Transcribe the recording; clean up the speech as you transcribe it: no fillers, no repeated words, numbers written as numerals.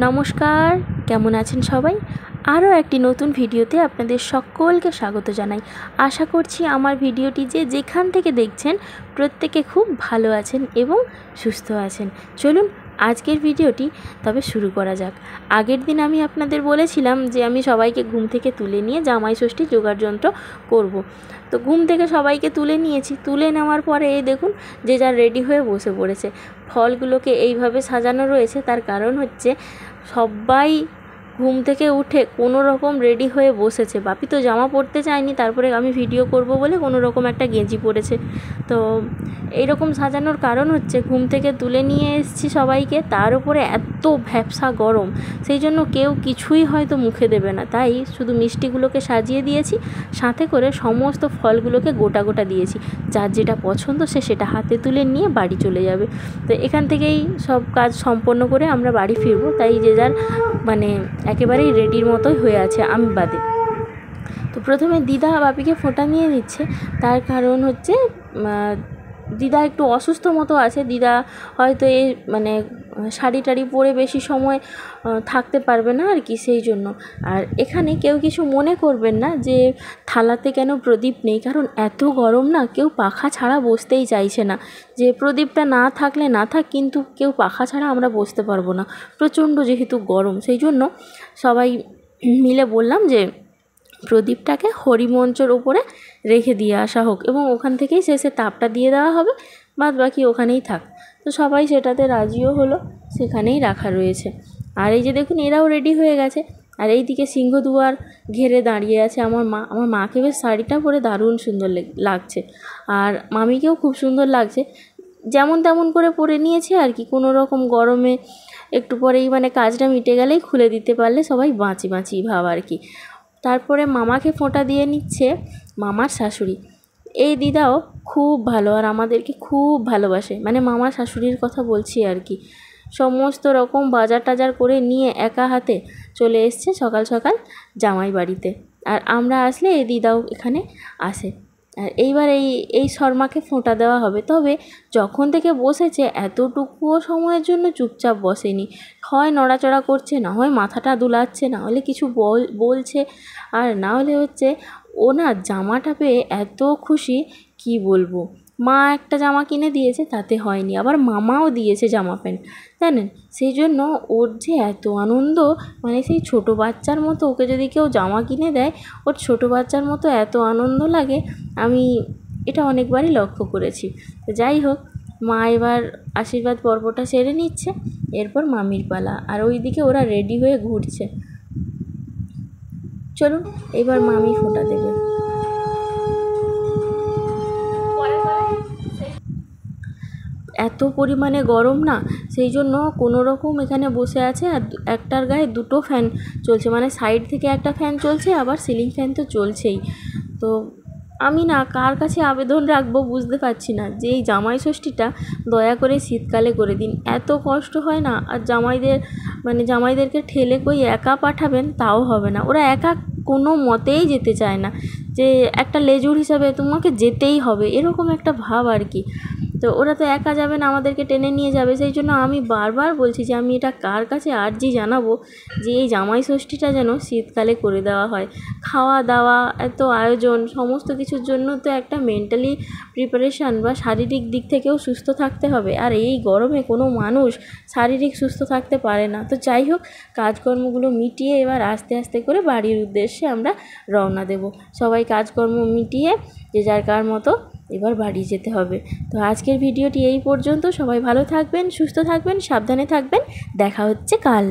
নমস্কার, কেমন আছেন সবাই? আরও একটি নতুন ভিডিওতে আপনাদের সকলকে স্বাগত জানাই। আশা করছি আমার ভিডিওটি যেখান থেকে দেখছেন প্রত্যেকে খুব ভালো আছেন এবং সুস্থ আছেন। চলুন আজকের ভিডিওটি তবে শুরু করা যাক। আগের দিন আমি আপনাদের বলেছিলাম যে আমি সবাইকে ঘুম থেকে তুলে নিয়ে জামাই ষষ্ঠী জোগাড় যন্ত্র করব। তো ঘুম থেকে সবাইকে তুলে নিয়েছি। তুলে নেওয়ার পরে এই দেখুন যে যার রেডি হয়ে বসে পড়েছে। ফলগুলোকে এইভাবে সাজানো রয়েছে, তার কারণ হচ্ছে সবাই ঘুম থেকে উঠে কোনো রকম রেডি হয়ে বসেছে। বাপি তো জামা পরতে চায়নি, তারপরে আমি ভিডিও করব বলে কোনো রকম একটা গেঞ্জি পরেছে। তো এইরকম সাজানোর কারণ হচ্ছে ঘুম থেকে তুলে নিয়ে এসেছি সবাইকে, তার উপরে এত ভ্যাপসা গরম, সেই জন্য কেউ কিছুই হয়তো মুখে দেবে না। তাই শুধু মিষ্টিগুলোকে সাজিয়ে দিয়েছি, সাথে করে সমস্ত ফলগুলোকে গোটা গোটা দিয়েছি। যার যেটা পছন্দ সে সেটা হাতে তুলে নিয়ে বাড়ি চলে যাবে। তো এখান থেকেই সব কাজ সম্পন্ন করে আমরা বাড়ি ফিরবো। তাই যে যার মানে একেবারেই রেডির মতোই হয়ে আছে, আমি বাদে। তো প্রথমে দিদা বাপিকে ফোঁটা নিয়ে দিচ্ছে, তার কারণ হচ্ছে দিদা একটু অসুস্থ মতো আছে। দিদা হয়তো এই শাড়ি টাড়ি পরে বেশি সময় থাকতে পারবে না আর কি, সেই জন্য। আর এখানে কেউ কিছু মনে করবেন না যে থালাতে কেন প্রদীপ নেই, কারণ এত গরম না, কেউ পাখা ছাড়া বসতেই চাইছে না। যে প্রদীপটা না থাকলে না থাক, কিন্তু কেউ পাখা ছাড়া আমরা বসতে পারবো না, প্রচণ্ড যেহেতু গরম। সেই জন্য সবাই মিলে বললাম যে প্রদীপটাকে হরিমঞ্চের ওপরে রেখে দিয়ে আসা হোক এবং ওখান থেকেই শেষে তাপটা দিয়ে দেওয়া হবে, বাদ বাকি ওখানেই থাক। তো সবাই সেটাতে রাজিও হলো, সেখানেই রাখা রয়েছে। আর এই যে দেখুন এরাও রেডি হয়ে গেছে। আর এই দিকে সিংহদুয়ার ঘেরে দাঁড়িয়ে আছে আমার মা। আমার মাকে বেশ শাড়িটা পরে দারুণ সুন্দর লাগছে, আর মামিকেও খুব সুন্দর লাগছে। যেমন তেমন করে পরে নিয়েছে আর কি, কোনো রকম গরমে একটু পরেই কাজটা মিটে গেলেই খুলে দিতে পারলে সবাই বাঁচি বাঁচি ভাব আর কি। তারপরে মামাকে ফোঁটা দিয়ে নিচ্ছে মামার শাশুড়ি। এই দিদাও খুব ভালো আর আমাদেরকে খুব ভালোবাসে, মামার শাশুড়ির কথা বলছি আর কি। সমস্ত রকম বাজার টাজার করে নিয়ে একা হাতে চলে এসছে সকাল সকাল জামাই বাড়িতে। আর আমরা আসলে এই দিদাও এখানে আসে। আর এইবার এই শর্মাকে ফোঁটা দেওয়া হবে। তবে যখন থেকে বসেছে এতটুকুও সময়ের জন্য চুপচাপ বসেনি, হয় নড়াচড়া করছে, না হয় মাথাটা দুলাচ্ছে, না হলে কিছু বলছে, আর না হলে হচ্ছে ও না জামাটা পেয়ে এত খুশি কি বলবো। মা একটা জামা কিনে দিয়েছে, তাতে হয়নি, আবার মামাও দিয়েছে জামা প্যান্ট, জানেন। সেই জন্য ওর যে এত আনন্দ, সেই ছোটো বাচ্চার মতো, ওকে যদি কেউ জামা কিনে দেয় ওর ছোটো বাচ্চার মতো এত আনন্দ লাগে, আমি এটা অনেকবারই লক্ষ্য করেছি। তো যাই হোক, মা এবার আশীর্বাদ পর্বটা সেরে নিচ্ছে, এরপর মামির পালা। আর ওইদিকে ওরা রেডি হয়ে ঘুরছে। চলুন এবার মামি ফোঁটা দেবে। এত পরিমাণে গরম না, সেই জন্য কোনো রকম এখানে বসে আছে। আর একটার গায়ে দুটো ফ্যান চলছে, সাইড থেকে একটা ফ্যান চলছে, আবার সিলিং ফ্যান তো চলছেই। তো আমি না কার কাছে আবেদন রাখবো বুঝতে পারছি না, যে এই জামাই ষষ্ঠীটা দয়া করে শীতকালে করে দিন। এত কষ্ট হয় না। আর জামাইদেরকে ঠেলে কই একা পাঠাবেন, তাও হবে না। ওরা একা কোনো মতেই যেতে চায় না, যে একটা লেজুর হিসাবে তোমাকে যেতেই হবে, এরকম একটা ভাব আর কি। তো ওরা তো একা যাবে না, আমাদেরকে টেনে নিয়ে যাবে। সেই জন্য আমি বারবার বলছি যে আমি এটা কার কাছে আর্জি জানাবো, যে এই জামাই ষষ্ঠীটা যেন শীতকালে করে দেওয়া হয়। খাওয়া দাওয়া, এত আয়োজন, সমস্ত কিছুর জন্য তো একটা মেন্টালি প্রিপারেশান বা শারীরিক দিক থেকেও সুস্থ থাকতে হবে। আর এই গরমে কোনো মানুষ শারীরিক সুস্থ থাকতে পারে না। তো যাই হোক, কাজকর্মগুলো মিটিয়ে এবার আস্তে আস্তে করে বাড়ির উদ্দেশ্যে আমরা রওনা দেব। সবাই কাজকর্ম মিটিয়ে যে যার কার মতো এবার বাড়ি যেতে হবে। তো আজকের ভিডিওটি এই পর্যন্ত। সবাই ভালো থাকবেন, সুস্থ থাকবেন, সাবধানে থাকবেন। দেখা হচ্ছে কাল।